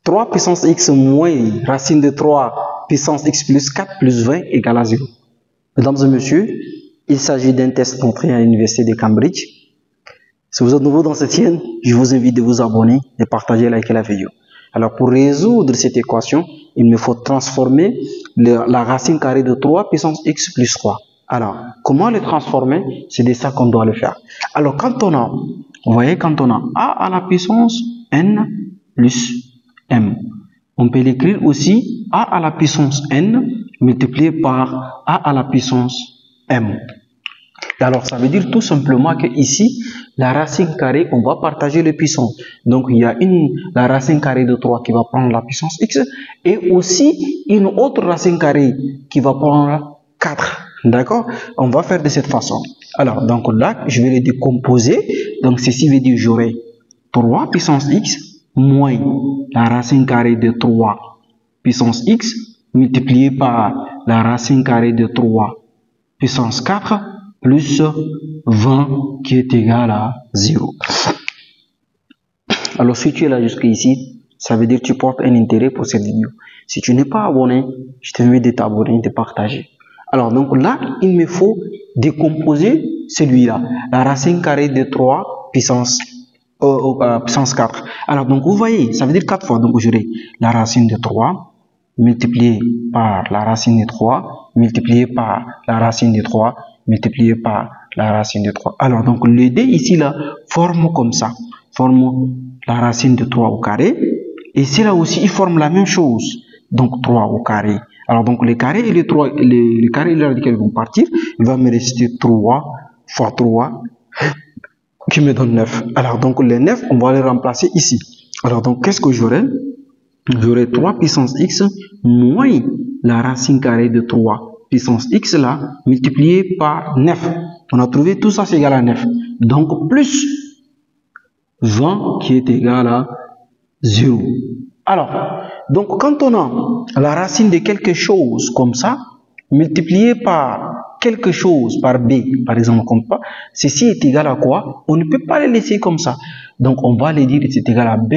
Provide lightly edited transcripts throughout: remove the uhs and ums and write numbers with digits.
3 puissance x moins racine de 3 puissance x plus 4 plus 20 égale à 0. Mesdames et messieurs, il s'agit d'un test entré à l'université de Cambridge. Si vous êtes nouveau dans cette chaîne, je vous invite de vous abonner, de partager et liker la vidéo. Alors pour résoudre cette équation, il me faut transformer la racine carrée de 3 puissance x plus 3. Alors, comment le transformer? C'est de ça qu'on doit le faire. Alors quand on a, vous voyez, quand on a a à la puissance n plus m, on peut l'écrire aussi a à la puissance n multiplié par a à la puissance m. Et alors ça veut dire tout simplement que ici, la racine carrée, on va partager les puissances. Donc il y a la racine carrée de 3 qui va prendre la puissance x et aussi une autre racine carrée qui va prendre 4. D'accord? On va faire de cette façon. Alors donc là, je vais les décomposer. Donc ceci veut dire j'aurai 3 puissance x moins la racine carrée de 3 puissance x multiplié par la racine carrée de 3 puissance 4 plus 20 qui est égal à 0. Alors si tu es là jusqu'ici, ça veut dire que tu portes un intérêt pour cette vidéo. Si tu n'es pas abonné, je t'invite de t'abonner, de partager. Alors donc là, il me faut décomposer celui-là, la racine carrée de 3 puissance 4. Alors donc vous voyez, ça veut dire 4 fois. Donc j'aurai la racine de 3 multiplié par la racine de 3 multiplié par la racine de 3 multiplié par la racine de 3. Alors donc le d ici là forme comme ça, forme la racine de 3 au carré, et c'est là aussi il forme la même chose, donc 3 au carré. Alors donc les carrés et les carrés et les radicales vont partir, il va me rester 3 fois 3 qui me donne 9. Alors donc les 9 on va les remplacer ici. Alors donc qu'est-ce que j'aurai? J'aurai 3 puissance x moins la racine carrée de 3 puissance x là, multiplié par 9. On a trouvé tout ça, c'est égal à 9. Donc, plus 20 qui est égal à 0. Alors, donc, quand on a la racine de quelque chose comme ça, multiplié par quelque chose, par b, par exemple, comme ça, ceci est égal à quoi? On ne peut pas le laisser comme ça. Donc, on va le dire, c'est égal à b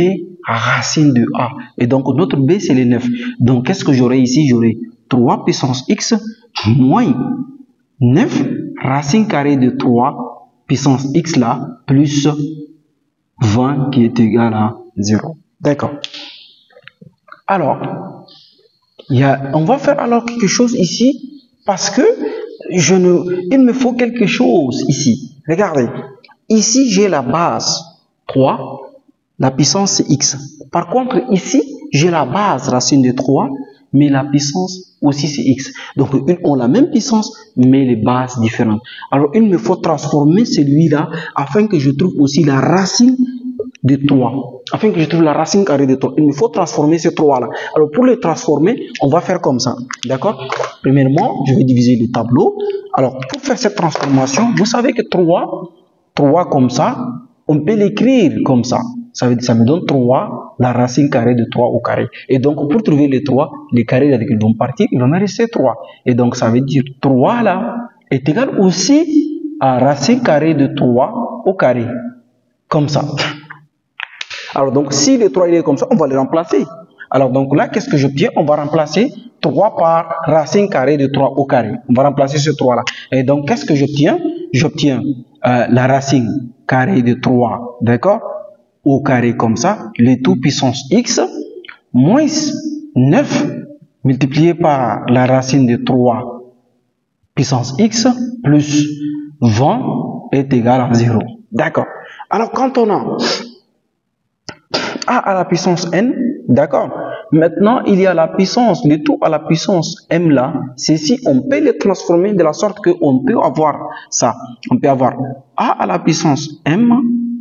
racine de a. Et donc, notre b, c'est le 9. Donc, qu'est-ce que j'aurai ici? J'aurai 3 puissance x moins 9 racine carrée de 3 puissance x là plus 20 qui est égal à 0. D'accord. Alors, on va faire alors quelque chose ici parce que il me faut quelque chose ici. Regardez, ici j'ai la base 3, la puissance c'est x. Par contre ici j'ai la base racine de 3, mais la puissance aussi c'est x. Donc ils ont la même puissance, mais les bases différentes. Alors il me faut transformer celui-là afin que je trouve aussi la racine de 3. Afin que je trouve la racine carrée de 3. Il me faut transformer ces 3-là. Alors pour les transformer, on va faire comme ça. D'accord? Premièrement, je vais diviser le tableau. Alors pour faire cette transformation, vous savez que 3 comme ça, on peut l'écrire comme ça. Ça me donne 3, la racine carrée de 3 au carré. Et donc, pour trouver les 3, les carrés ils vont partir, il va me rester 3. Et donc, ça veut dire 3 là est égal aussi à racine carrée de 3 au carré. Comme ça. Alors, donc, si le 3 il est comme ça, on va le remplacer. Alors, donc là, qu'est-ce que j'obtiens? On va remplacer 3 par racine carrée de 3 au carré. On va remplacer ce 3 là. Et donc, qu'est-ce que j'obtiens? J'obtiens la racine carrée de 3, d'accord? Au carré comme ça, le tout puissance x moins 9 multiplié par la racine de 3 puissance x plus 20 est égal à 0. D'accord. Alors quand on a a à la puissance n, d'accord, maintenant il y a la puissance, le tout à la puissance m là, ceci on peut le transformer de la sorte qu'on peut avoir ça. On peut avoir a à la puissance m,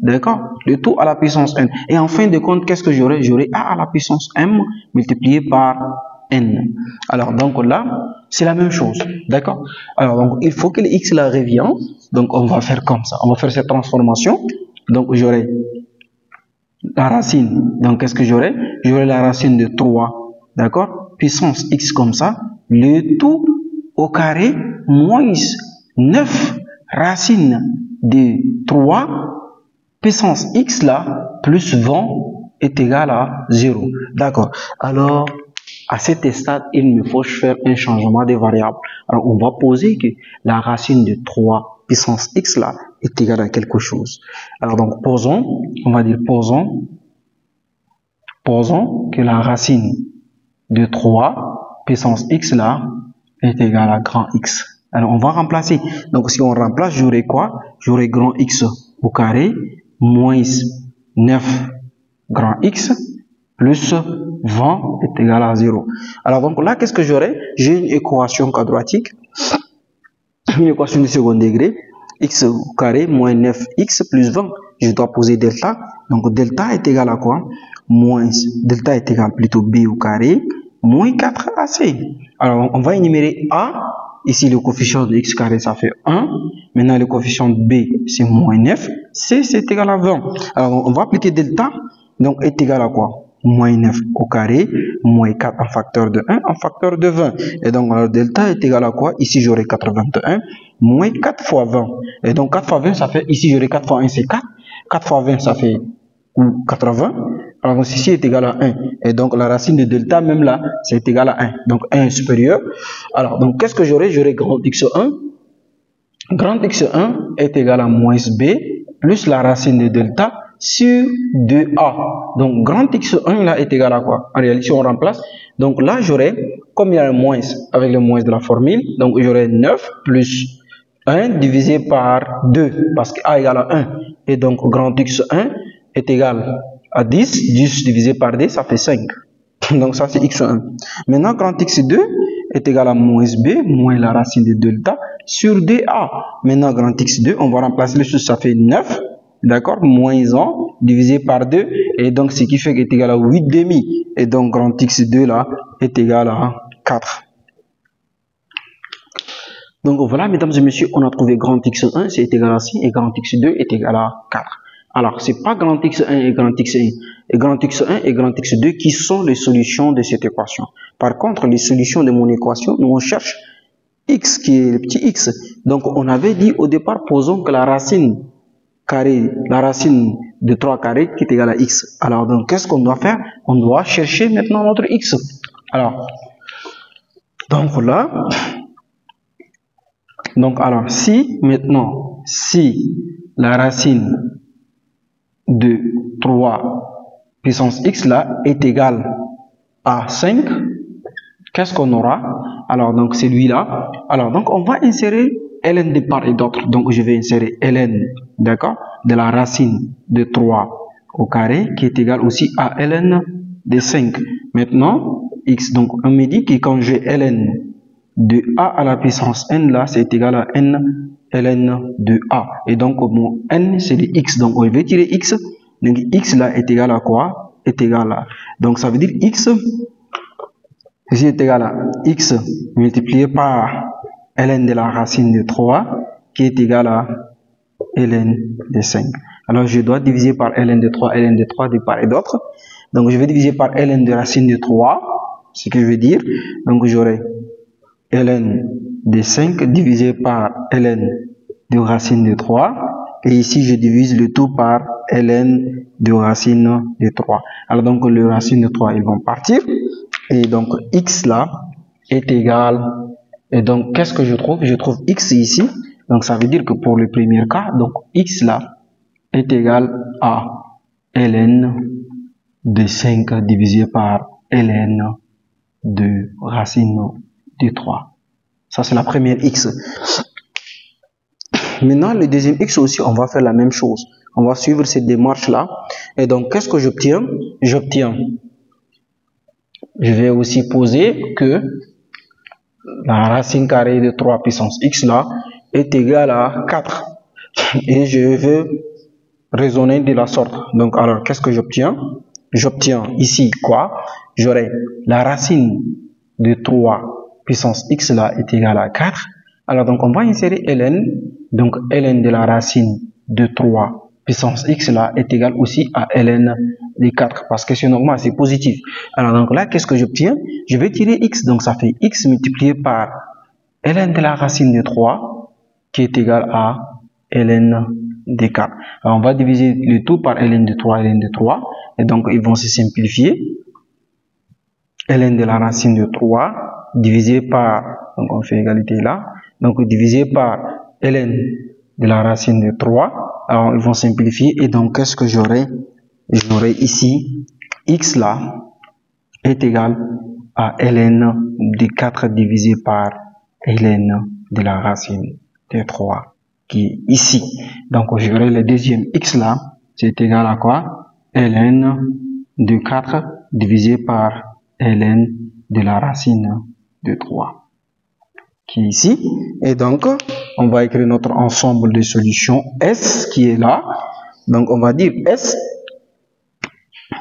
d'accord, le tout à la puissance n. Et en fin de compte, qu'est-ce que j'aurai? J'aurai a à la puissance m multiplié par n. Alors donc là, c'est la même chose, d'accord. Alors donc il faut que le x là revienne. Donc on va faire comme ça, on va faire cette transformation. Donc j'aurai la racine, donc qu'est-ce que j'aurai? J'aurai la racine de 3, d'accord, puissance x comme ça, le tout au carré moins 9 racine de 3 puissance x là plus 20 est égal à 0. D'accord. Alors, à cet stade, il me faut faire un changement de variable. Alors, on va poser que la racine de 3 puissance x là est égale à quelque chose. Alors, donc, posons que la racine de 3 puissance x là est égale à grand X. Alors, on va remplacer. Donc, si on remplace, j'aurai quoi? J'aurai grand X au carré moins 9 grand X plus 20 est égal à 0. Alors, donc là, qu'est-ce que j'aurai? J'ai une équation quadratique, une équation de second degré, x au carré moins 9x plus 20. Je dois poser delta. Donc, delta est égal à quoi? Delta est égal plutôt b au carré moins 4ac. Alors, on va énumérer a. Ici, le coefficient de x carré, ça fait 1. Maintenant, le coefficient de b, c'est moins 9. c, c'est égal à 20. Alors, on va appliquer delta. Donc, est égal à quoi? Moins 9 au carré, moins 4 en facteur de 1, en facteur de 20. Et donc, alors, delta est égal à quoi? Ici, j'aurai 81, moins 4 fois 20. Et donc, 4 fois 20, ça fait, ici, j'aurai 4 fois 1, c'est 4. 4 fois 20, ça fait 80. Alors, donc, ceci est égal à 1. Et donc, la racine de delta, même là, c'est égal à 1. Donc, 1 est supérieur. Alors, donc, qu'est-ce que j'aurai? J'aurai grand x1. Grand x1 est égal à moins b, plus la racine de delta, sur 2a. Donc, grand x1 là est égal à quoi? En réalité, si on remplace, donc là, j'aurai, comme il y a un moins avec le moins de la formule, donc j'aurai 9 plus 1 divisé par 2, parce que a égale à 1. Et donc, grand x1 est égal à 10. 10 divisé par 2, ça fait 5. Donc, ça, c'est x1. Maintenant, grand x2 est égal à moins b, moins la racine de delta, sur 2a. Maintenant, grand x2, on va remplacer les choses, ça fait 9. D'accord, moins 1 divisé par 2, et donc ce qui fait qu'il est égal à 8 demi, et donc grand x2 là est égal à 4. Donc voilà, mesdames et messieurs, on a trouvé grand x1, c'est égal à 6, et grand x2 est égal à 4. Alors, c'est pas grand x1 et grand x1, et grand x1 et grand x2 qui sont les solutions de cette équation. Par contre, les solutions de mon équation, nous on cherche x qui est le petit x. Donc, on avait dit au départ, posons que la racine carré, la racine de 3 carré qui est égale à x. Alors, donc, qu'est-ce qu'on doit faire? On doit chercher maintenant notre x. Alors, donc là, si la racine de 3 puissance x là est égale à 5, qu'est-ce qu'on aura? Alors, donc, celui-là. Alors, donc, on va insérer ln de part et d'autre. Donc, je vais insérer ln, d'accord, de la racine de 3 au carré, qui est égal aussi à ln de 5. Maintenant, x, donc, on me dit que quand j'ai ln de a à la puissance n, là, c'est égal à n ln de a. Et donc, mon n, c'est le x. Donc, on veut tirer x. Donc, x, là, est égal à quoi? Est égal à... Donc, ça veut dire x, ici, est égal à x multiplié par ln de la racine de 3 qui est égal à ln de 5. Alors, je dois diviser par ln de 3 de part et d'autre. Donc, je vais diviser par ln de racine de 3, ce que je veux dire. Donc, j'aurai ln de 5 divisé par ln de racine de 3. Et ici, je divise le tout par ln de racine de 3. Alors, donc, le racine de 3, ils vont partir. Et donc, x là est égal. Et donc, qu'est-ce que je trouve? Je trouve x ici. Donc, ça veut dire que pour le premier cas, donc x là est égal à ln de 5 divisé par ln de racine de 3. Ça, c'est la première x. Maintenant, le deuxième x aussi, on va faire la même chose. On va suivre cette démarche-là. Et donc, qu'est-ce que j'obtiens? Je vais aussi poser que la racine carrée de 3 puissance x là est égale à 4. Et je veux raisonner de la sorte. Donc, alors, qu'est-ce que j'obtiens? J'obtiens ici quoi? J'aurai la racine de 3 puissance x là est égale à 4. Alors, donc, on va insérer ln. Donc, ln de la racine de 3 puissance x là est égal aussi à ln de 4. Parce que c'est normal, c'est positif. Alors, donc là, qu'est-ce que j'obtiens? Je vais tirer x. Donc, ça fait x multiplié par ln de la racine de 3 qui est égal à ln de 4. Alors, on va diviser le tout par ln de 3, ln de 3. Et donc, ils vont se simplifier. ln de la racine de 3 divisé par, donc on fait égalité là. Donc, divisé par ln de la racine de 3. Alors, ils vont simplifier. Et donc, qu'est-ce que j'aurai? J'aurai ici x là est égal à ln de 4 divisé par ln de la racine de 3 qui est ici. Donc, j'aurai le deuxième x là, c'est égal à quoi? Ln de 4 divisé par ln de la racine de 3 qui est ici. Et donc, on va écrire notre ensemble de solutions S qui est là. Donc, on va dire S.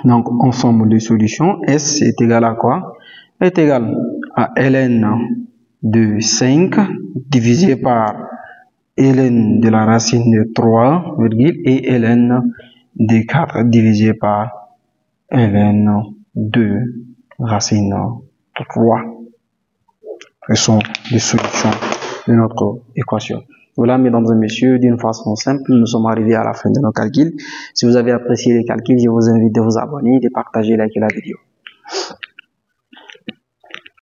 Donc, ensemble de solutions, S est égal à quoi? Est égal à ln de 5 divisé par ln de la racine de 3, et ln de 4 divisé par ln de racine de 3. Ce sont les solutions de notre équation. Voilà, mesdames et messieurs, d'une façon simple, nous sommes arrivés à la fin de nos calculs. Si vous avez apprécié les calculs, je vous invite de vous abonner et de partager, liker la vidéo.